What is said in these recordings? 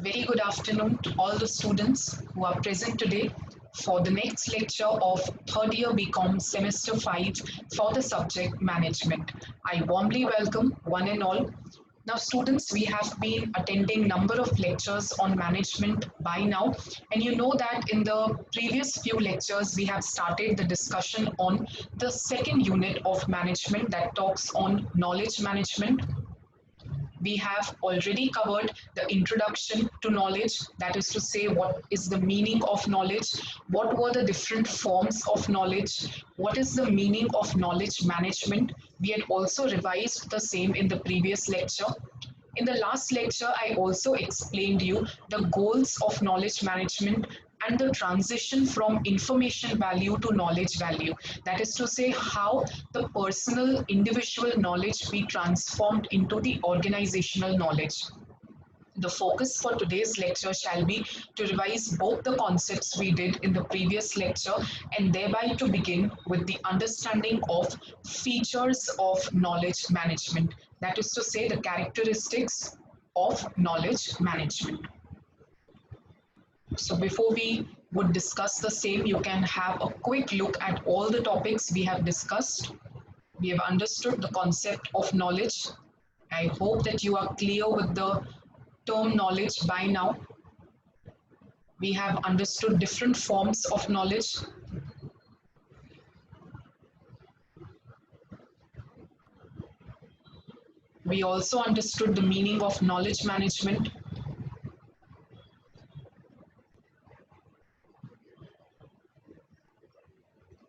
Very good afternoon to all the students who are present today for the next lecture of third year BCom semester 5 for the subject management. I warmly welcome one and all. Now students, we have been attending number of lectures on management by now, and you know that in the previous few lectures we have started the discussion on the second unit of management that talks on knowledge management. We have already covered the introduction to knowledge, that is to say, what is the meaning of knowledge, what were the different forms of knowledge, what is the meaning of knowledge management. We had also revised the same in the previous lecture. In the last lecture, I also explained you the goals of knowledge management and the transition from information value to knowledge value. That is to say, how the personal individual knowledge be transformed into the organizational knowledge. The focus for today's lecture shall be to revise both the concepts we did in the previous lecture and thereby to begin with the understanding of features of knowledge management. That is to say, the characteristics of knowledge management. So before we would discuss the same, you can have a quick look at all the topics we have discussed. We have understood the concept of knowledge. I hope that you are clear with the term knowledge by now. We have understood different forms of knowledge. We also understood the meaning of knowledge management.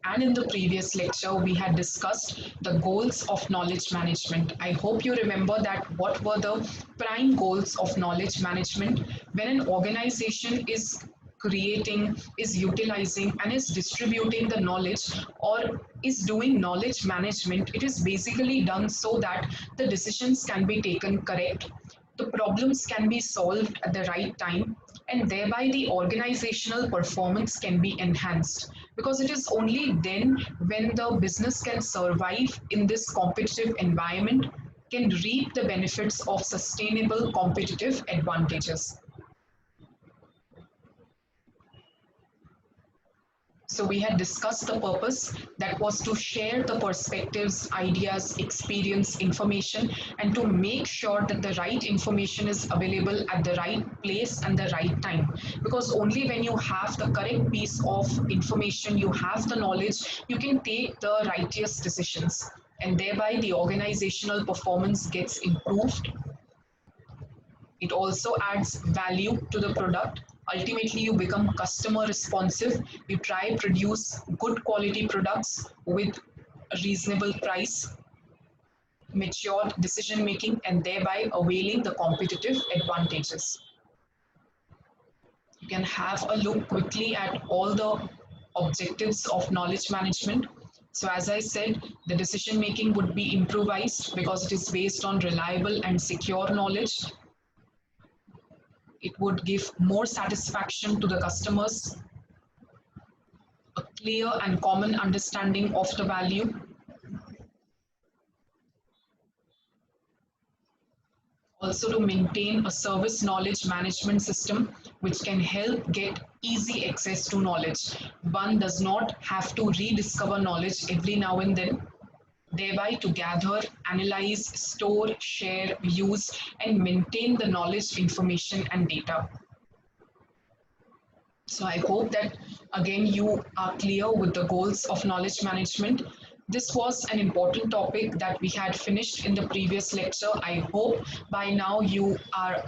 And in the previous lecture, we had discussed the goals of knowledge management. I hope you remember that what were the prime goals of knowledge management when an organization is creating, is utilizing, and is distributing the knowledge or is doing knowledge management. It is basically done so that the decisions can be taken correct, the problems can be solved at the right time, and thereby the organizational performance can be enhanced, because it is only then when the business can survive in this competitive environment, can reap the benefits of sustainable competitive advantages. So we had discussed the purpose, that was to share the perspectives, ideas, experience, information, and to make sure that the right information is available at the right place and the right time. Because only when you have the correct piece of information, you have the knowledge, you can take the righteous decisions. And thereby the organizational performance gets improved. It also adds value to the product. Ultimately, you become customer responsive. You try produce good quality products with a reasonable price, matured decision making, and thereby availing the competitive advantages. You can have a look quickly at all the objectives of knowledge management. So as I said, the decision making would be improvised because it is based on reliable and secure knowledge. It would give more satisfaction to the customers, a clear and common understanding of the value. Also to maintain a service knowledge management system which can help get easy access to knowledge. One does not have to rediscover knowledge every now and then, thereby to gather, analyze, store, share, use, and maintain the knowledge, information, and data. So I hope that again you are clear with the goals of knowledge management. This was an important topic that we had finished in the previous lecture. I hope by now you are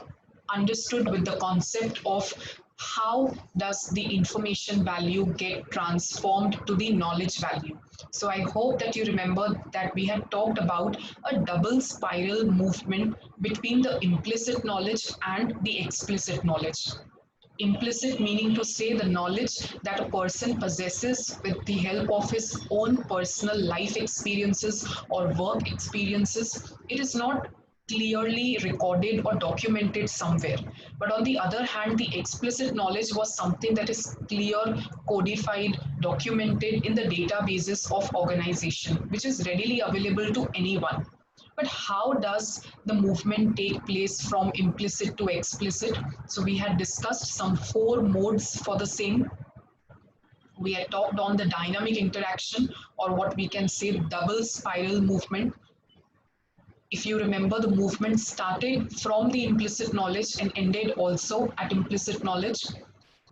understood with the concept of how does the information value get transformed to the knowledge value. So I hope that you remember that we had talked about a double spiral movement between the implicit knowledge and the explicit knowledge. Implicit meaning to say the knowledge that a person possesses with the help of his own personal life experiences or work experiences. It is not clearly recorded or documented somewhere. But on the other hand, the explicit knowledge was something that is clear, codified, documented in the databases of organization, which is readily available to anyone. But how does the movement take place from implicit to explicit? So we had discussed some four modes for the same. We had talked on the dynamic interaction, or what we can say double spiral movement. If you remember, the movement started from the implicit knowledge and ended also at implicit knowledge.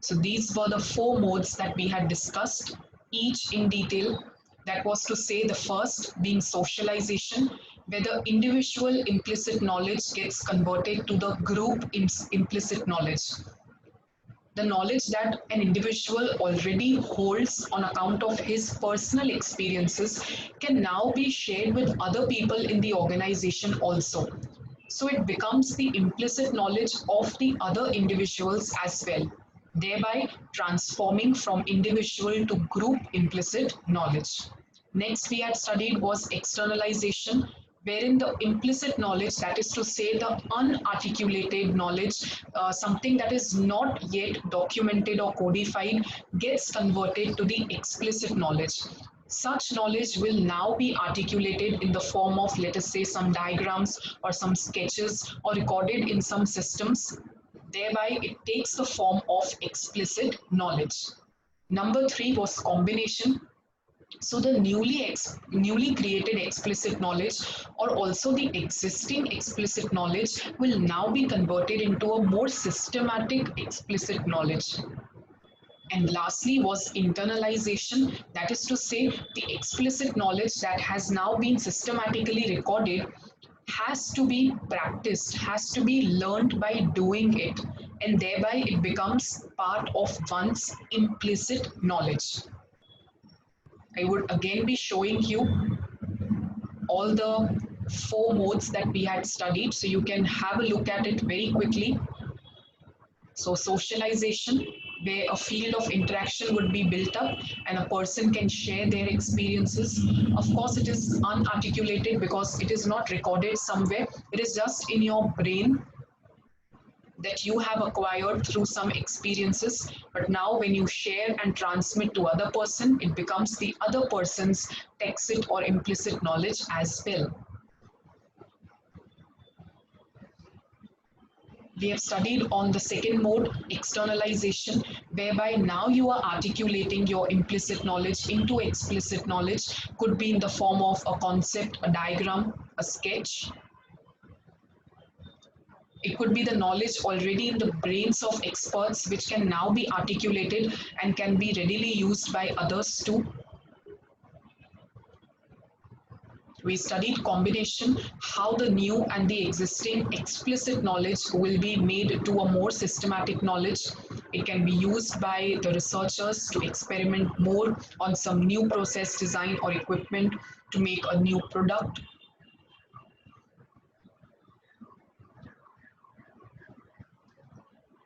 So these were the four modes that we had discussed, each in detail. That was to say, the first being socialization, where the individual implicit knowledge gets converted to the group implicit knowledge. The knowledge that an individual already holds on account of his personal experiences can now be shared with other people in the organization also. So it becomes the implicit knowledge of the other individuals as well, thereby transforming from individual to group implicit knowledge. Next, we had studied was externalization, wherein the implicit knowledge, that is to say, the unarticulated knowledge, something that is not yet documented or codified, gets converted to the explicit knowledge. Such knowledge will now be articulated in the form of, let us say, some diagrams or some sketches or recorded in some systems. Thereby, it takes the form of explicit knowledge. Number three was combination. So the newly created explicit knowledge, or also the existing explicit knowledge, will now be converted into a more systematic explicit knowledge. And lastly was internalization, that is to say, the explicit knowledge that has now been systematically recorded has to be practiced, has to be learned by doing it, and thereby it becomes part of one's implicit knowledge. I would again be showing you all the four modes that we had studied, so you can have a look at it very quickly. So socialization, where a field of interaction would be built up and a person can share their experiences. Of course, it is unarticulated because it is not recorded somewhere. It is just in your brain that you have acquired through some experiences, but now when you share and transmit to other person, it becomes the other person's tacit or implicit knowledge as well. We have studied on the second mode, externalization, whereby now you are articulating your implicit knowledge into explicit knowledge. Could be in the form of a concept, a diagram, a sketch. It could be the knowledge already in the brains of experts, which can now be articulated and can be readily used by others too. We studied combination, how the new and the existing explicit knowledge will be made to a more systematic knowledge. It can be used by the researchers to experiment more on some new process design or equipment to make a new product.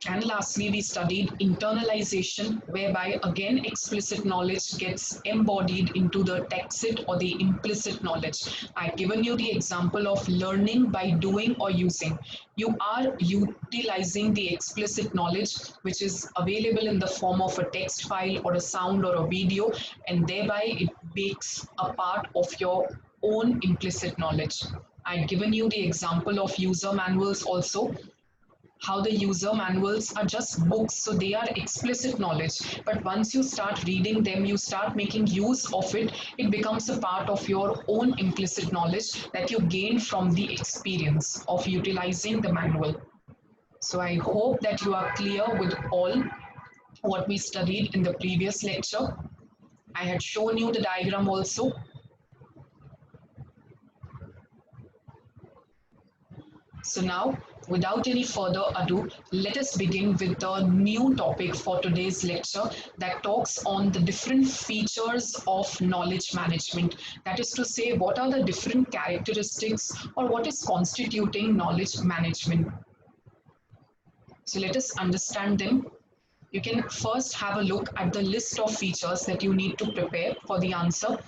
And lastly, we studied internalization, whereby again explicit knowledge gets embodied into the tacit or the implicit knowledge. I've given you the example of learning by doing or using. You are utilizing the explicit knowledge, which is available in the form of a text file or a sound or a video, and thereby it makes a part of your own implicit knowledge. I've given you the example of user manuals also, how the user manuals are just books, so they are explicit knowledge, but once you start reading them, you start making use of it, it becomes a part of your own implicit knowledge that you gain from the experience of utilizing the manual. So I hope that you are clear with all what we studied in the previous lecture. I had shown you the diagram also. So now, without any further ado, let us begin with the new topic for today's lecture that talks on the different features of knowledge management. That is to say, what are the different characteristics or what is constituting knowledge management. So let us understand them. You can first have a look at the list of features that you need to prepare for the answer.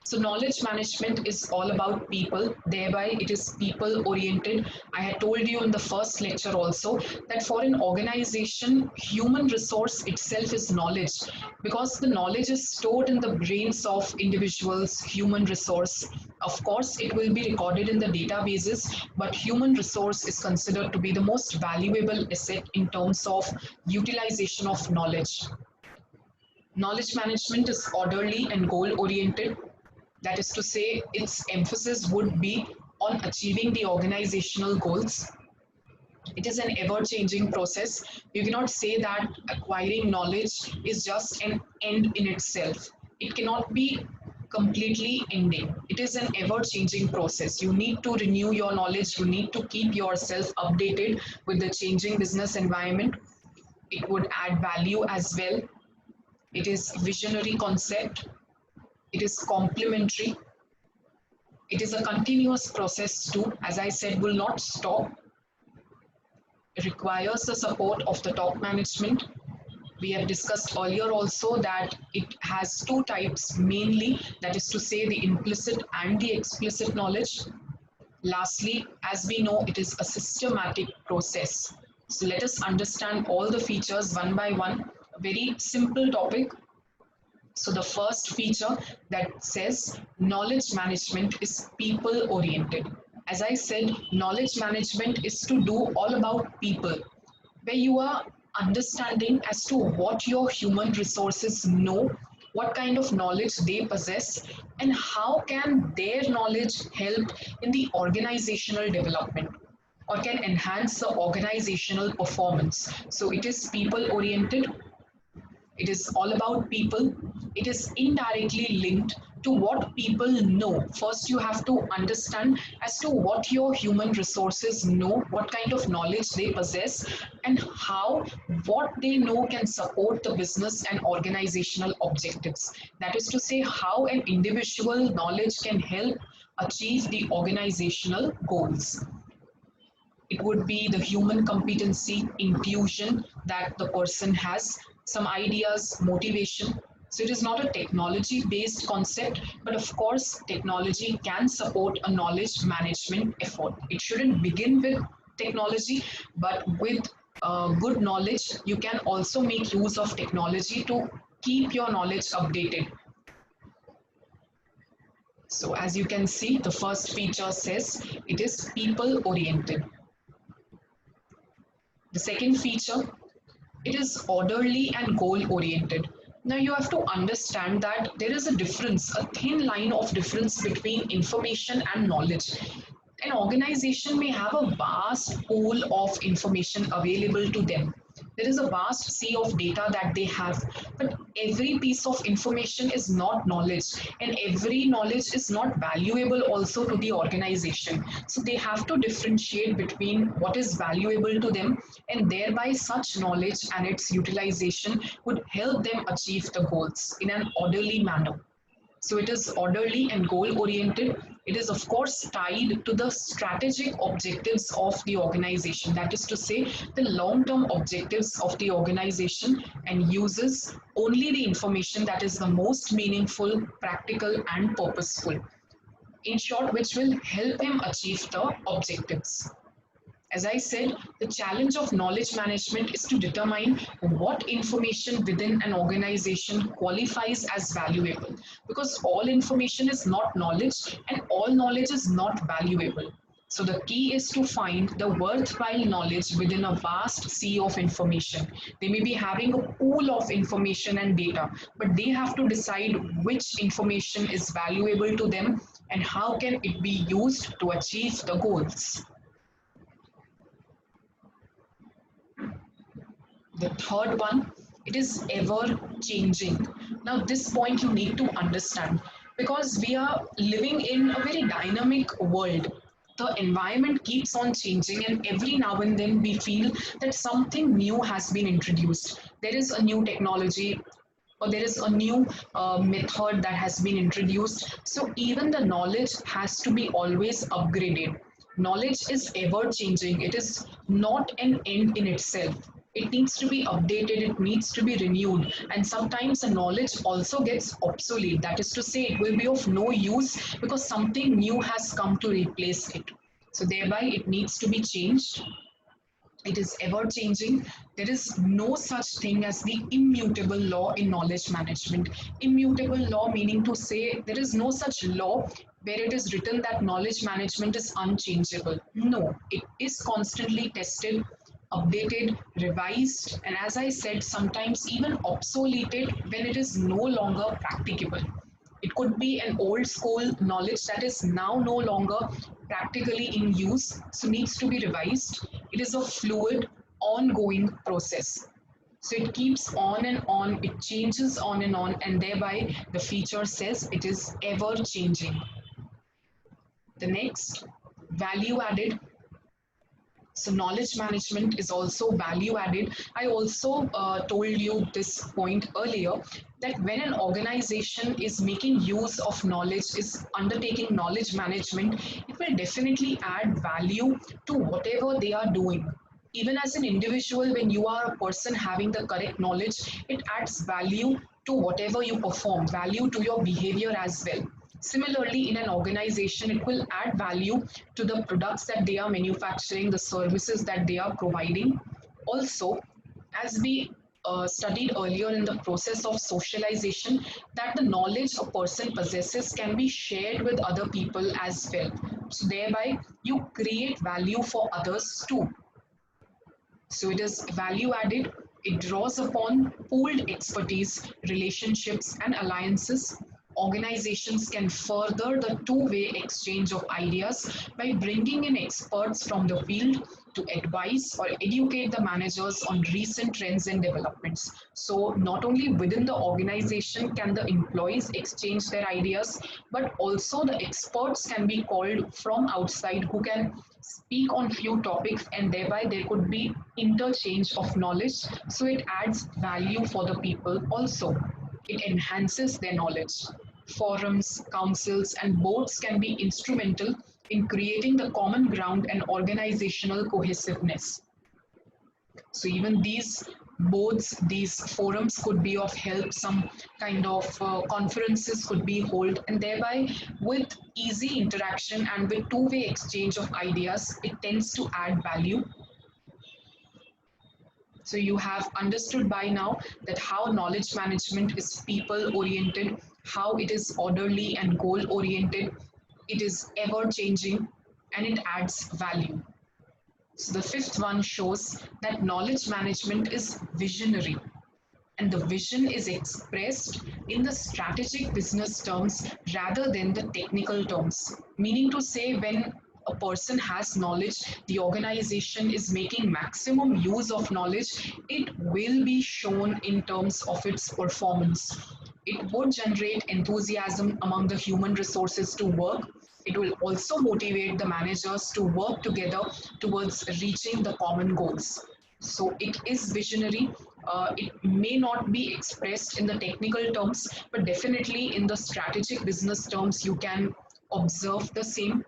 So knowledge management is all about people, thereby it is people oriented. I had told you in the first lecture also that for an organization, human resource itself is knowledge, because the knowledge is stored in the brains of individuals, human resource. Of course, it will be recorded in the databases, but human resource is considered to be the most valuable asset in terms of utilization of knowledge. Knowledge management is orderly and goal oriented. That is to say, its emphasis would be on achieving the organizational goals. It is an ever changing process. You cannot say that acquiring knowledge is just an end in itself. It cannot be completely ending. It is an ever changing process. You need to renew your knowledge, you need to keep yourself updated with the changing business environment. It would add value as well. It is visionary concept. It is complementary. It is a continuous process too, as I said, will not stop. It requires the support of the top management. We have discussed earlier also that it has two types mainly, that is to say, the implicit and the explicit knowledge. Lastly, as we know, it is a systematic process. So let us understand all the features one by one. A very simple topic. So the first feature that says knowledge management is people oriented. As I said, knowledge management is to do all about people, where you are understanding as to what your human resources know, what kind of knowledge they possess, and how can their knowledge help in the organizational development or can enhance the organizational performance. So it is people oriented, it is all about people. It is indirectly linked to what people know. First, you have to understand as to what your human resources know, what kind of knowledge they possess, and how what they know can support the business and organizational objectives. That is to say, how an individual knowledge can help achieve the organizational goals. It would be the human competency, intuition that the person has, some ideas, motivation. So it is not a technology based concept, but of course, technology can support a knowledge management effort. It shouldn't begin with technology, but with good knowledge, you can also make use of technology to keep your knowledge updated. So as you can see, the first feature says it is people oriented. The second feature, it is orderly and goal oriented. Now you have to understand that there is a difference, a thin line of difference between information and knowledge. An organization may have a vast pool of information available to them. There is a vast sea of data that they have, but every piece of information is not knowledge, and every knowledge is not valuable also to the organization. So they have to differentiate between what is valuable to them, and thereby such knowledge and its utilization would help them achieve the goals in an orderly manner. So it is orderly and goal oriented. It is, of course, tied to the strategic objectives of the organization. That is to say, the long term objectives of the organization, and uses only the information that is the most meaningful, practical, and purposeful. In short, which will help him achieve the objectives. As I said, the challenge of knowledge management is to determine what information within an organization qualifies as valuable, because all information is not knowledge and all knowledge is not valuable. So the key is to find the worthwhile knowledge within a vast sea of information. They may be having a pool of information and data, but they have to decide which information is valuable to them and how can it be used to achieve the goals. The third one, it is ever changing. Now, this point you need to understand, because we are living in a very dynamic world. The environment keeps on changing, and every now and then we feel that something new has been introduced. There is a new technology, or there is a new method that has been introduced. So, even the knowledge has to be always upgraded. Knowledge is ever changing, it is not an end in itself. It needs to be updated, it needs to be renewed, and sometimes the knowledge also gets obsolete. That is to say, it will be of no use because something new has come to replace it. So thereby it needs to be changed. It is ever changing. There is no such thing as the immutable law in knowledge management. Immutable law meaning to say there is no such law where it is written that knowledge management is unchangeable. No, it is constantly tested, updated, revised, and as I said, sometimes even obsoleted when it is no longer practicable. It could be an old school knowledge that is now no longer practically in use, so needs to be revised. It is a fluid, ongoing process. So it keeps on and on, it changes on, and thereby the feature says it is ever changing. The next, value added. So knowledge management is also value added. I also told you this point earlier that when an organization is making use of knowledge, is undertaking knowledge management, it will definitely add value to whatever they are doing. Even as an individual, when you are a person having the correct knowledge, it adds value to whatever you perform, value to your behavior as well. Similarly, in an organization, it will add value to the products that they are manufacturing, the services that they are providing. Also, as we studied earlier in the process of socialization, that the knowledge a person possesses can be shared with other people as well. So, thereby, you create value for others too. So it is value added. It draws upon pooled expertise, relationships, and alliances. Organizations can further the two-way exchange of ideas by bringing in experts from the field to advise or educate the managers on recent trends and developments. So, not only within the organization can the employees exchange their ideas, but also the experts can be called from outside who can speak on few topics, and thereby there could be interchange of knowledge. So, it adds value for the people also. It enhances their knowledge. Forums, councils, and boards can be instrumental in creating the common ground and organizational cohesiveness. So even these boards, these forums could be of help. Some kind of conferences could be held, and thereby with easy interaction and with two-way exchange of ideas, it tends to add value. So you have understood by now that how knowledge management is people oriented, how it is orderly and goal oriented, it is ever changing, and it adds value. So the fifth one shows that knowledge management is visionary, and the vision is expressed in the strategic business terms rather than the technical terms. Meaning to say, when a person has knowledge, the organization is making maximum use of knowledge, it will be shown in terms of its performance. It would generate enthusiasm among the human resources to work. It will also motivate the managers to work together towards reaching the common goals. So it is visionary. It may not be expressed in the technical terms, but definitely in the strategic business terms, you can observe the same.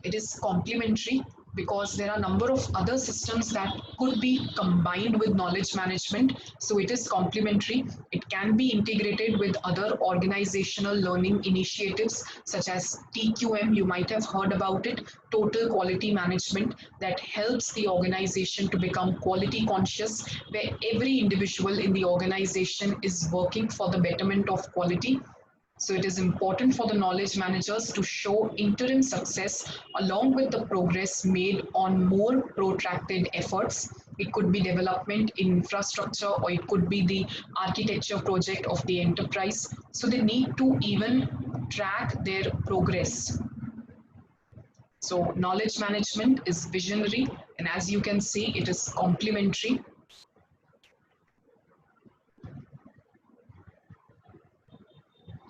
It is complementary because there are a number of other systems that could be combined with knowledge management. So it is complementary. It can be integrated with other organizational learning initiatives such as TQM. You might have heard about it, total quality management, that helps the organization to become quality conscious, where every individual in the organization is working for the betterment of quality. So it is important for the knowledge managers to show interim success along with the progress made on more protracted efforts. It could be development in infrastructure, or it could be the architecture project of the enterprise. So they need to even track their progress. So knowledge management is visionary, and as you can see, it is complementary.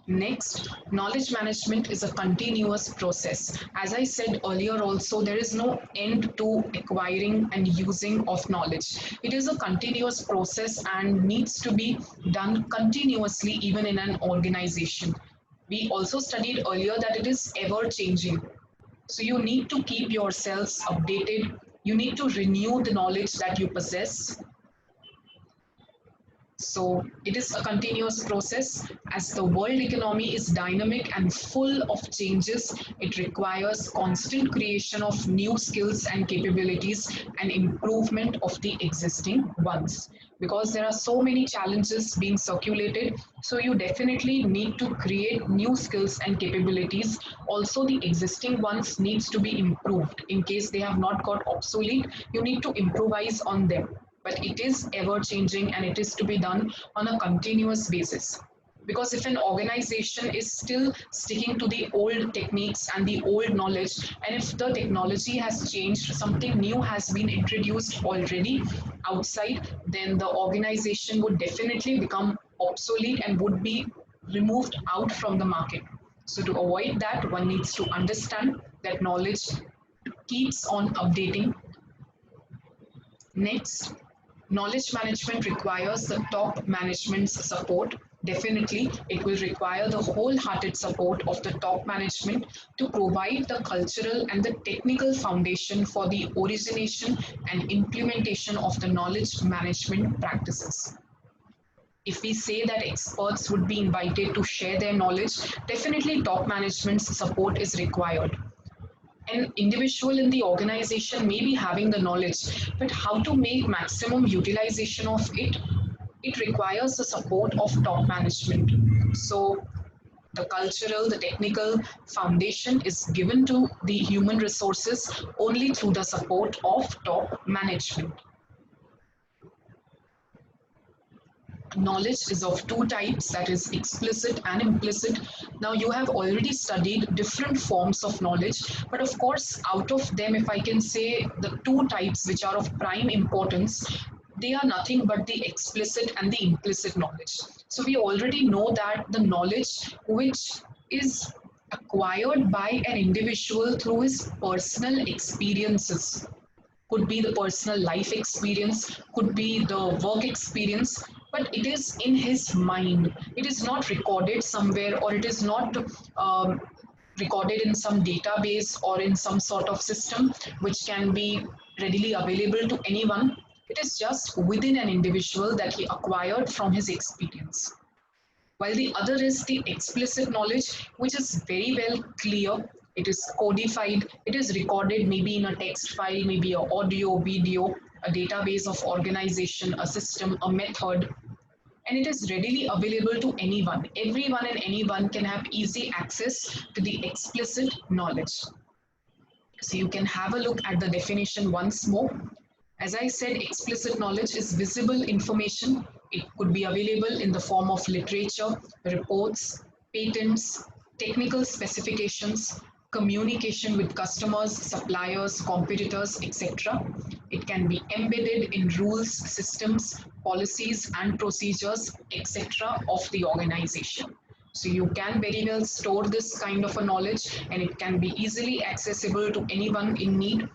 Next, knowledge management is a continuous process. As I said earlier also, there is no end to acquiring and using of knowledge. It is a continuous process and needs to be done continuously even in an organization. We also studied earlier that it is ever changing. So you need to keep yourselves updated, You need to renew the knowledge that you possess. So it is a continuous process. As the world economy is dynamic and full of changes, it requires constant creation of new skills and capabilities and improvement of the existing ones. Because there are so many challenges being circulated, so you definitely need to create new skills and capabilities. Also, the existing ones needs to be improved. In case they have not got obsolete, you need to improvise on them, but it is ever changing and it is to be done on a continuous basis. Because if an organization is still sticking to the old techniques and the old knowledge, and if the technology has changed, something new has been introduced already outside, then the organization would definitely become obsolete and would be removed out from the market. So, to avoid that, one needs to understand that knowledge keeps on updating. Next, knowledge management requires the top management's support. Definitely, it will require the wholehearted support of the top management to provide the cultural and the technical foundation for the origination and implementation of the knowledge management practices. If we say that experts would be invited to share their knowledge, definitely top management's support is required. An individual in the organization may be having the knowledge, but how to make maximum utilization of it, it requires the support of top management. So the cultural, the technical foundation is given to the human resources only through the support of top management. Knowledge is of two types, that is explicit and implicit. Now you have already studied different forms of knowledge, but of course out of them, if I can say the two types which are of prime importance, they are nothing but the explicit and the implicit knowledge. So we already know that the knowledge which is acquired by an individual through his personal experiences, could be the personal life experience, could be the work experience, but it is in his mind. It is not recorded somewhere, or it is not recorded in some database or in some sort of system which can be readily available to anyone. It is just within an individual that he acquired from his experience, while the other is the explicit knowledge, which is very well clear. It is codified, it is recorded maybe in a text file, maybe a audio, video, a database of organization, a system, a method, and it is readily available to anyone. Everyone and anyone can have easy access to the explicit knowledge. So you can have a look at the definition once more. As I said, explicit knowledge is visible information. It could be available in the form of literature, reports, patents, technical specifications, communication with customers, suppliers, competitors, etc. It can be embedded in rules, systems, policies, and procedures, etc. of the organization. So you can very well store this kind of a knowledge, and it can be easily accessible to anyone in need,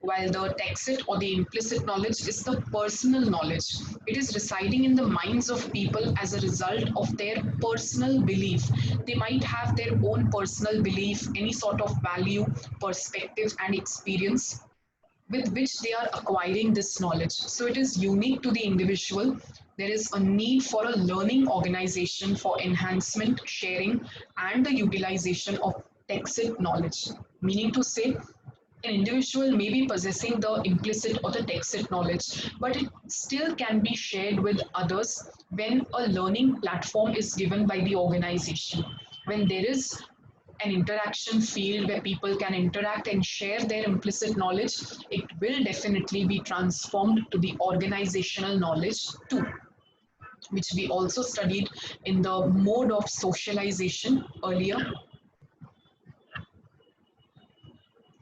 while the tacit or the implicit knowledge is the personal knowledge. It is residing in the minds of people as a result of their personal belief. They might have their own personal belief, any sort of value, perspective, and experience with which they are acquiring this knowledge. So it is unique to the individual. There is a need for a learning organization for enhancement, sharing, and the utilization of tacit knowledge. Meaning to say, an individual may be possessing the implicit or the tacit knowledge, but it still can be shared with others when a learning platform is given by the organization. When there is an interaction field where people can interact and share their implicit knowledge, it will definitely be transformed to the organizational knowledge too, which we also studied in the mode of socialization earlier.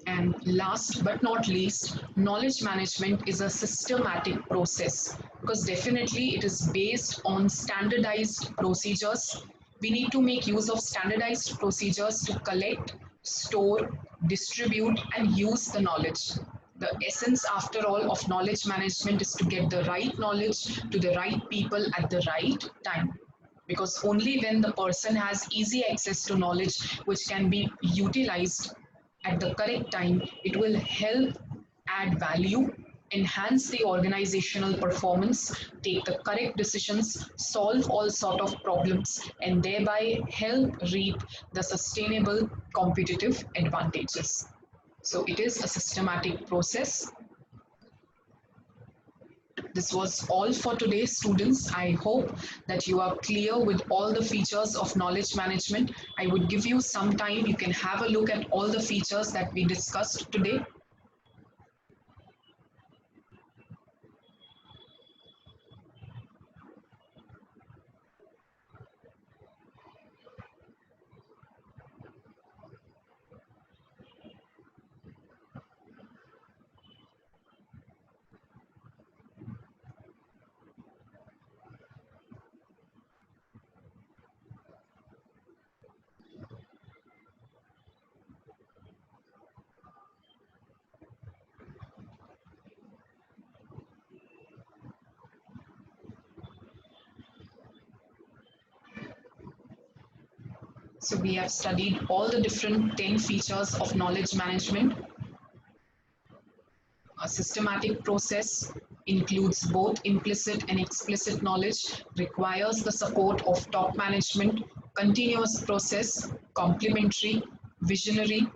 And last but not least, knowledge management is a systematic process, because definitely it is based on standardized procedures. We need to make use of standardized procedures to collect, store, distribute, and use the knowledge. The essence, after all, of knowledge management is to get the right knowledge to the right people at the right time, because only when the person has easy access to knowledge which can be utilized at the correct time, it will help add value, enhance the organizational performance, take the correct decisions, solve all sort of problems, and thereby help reap the sustainable competitive advantages. So it is a systematic process. This was all for today, students. I hope that you are clear with all the features of knowledge management. I would give you some time. You can have a look at all the features that we discussed today. So we have studied all the different 10 features of knowledge management. A systematic process includes both implicit and explicit knowledge, requires the support of top management, continuous process, complementary, visionary,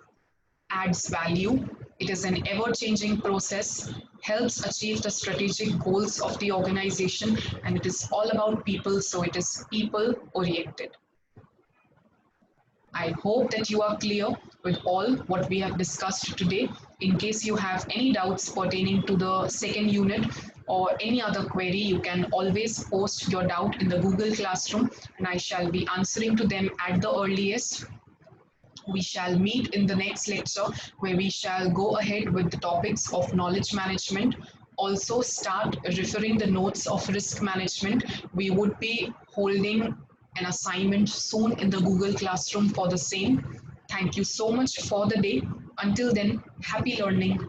adds value. It is an ever changing process, helps achieve the strategic goals of the organization, and it is all about people, so it is people oriented. I hope that you are clear with all what we have discussed today. In case you have any doubts pertaining to the second unit or any other query, you can always post your doubt in the Google Classroom and I shall be answering to them at the earliest. We shall meet in the next lecture where we shall go ahead with the topics of knowledge management. Also start referring the notes of risk management. We would be holding an assignment soon in the Google Classroom for the same. Thank you so much for the day. Until then, happy learning.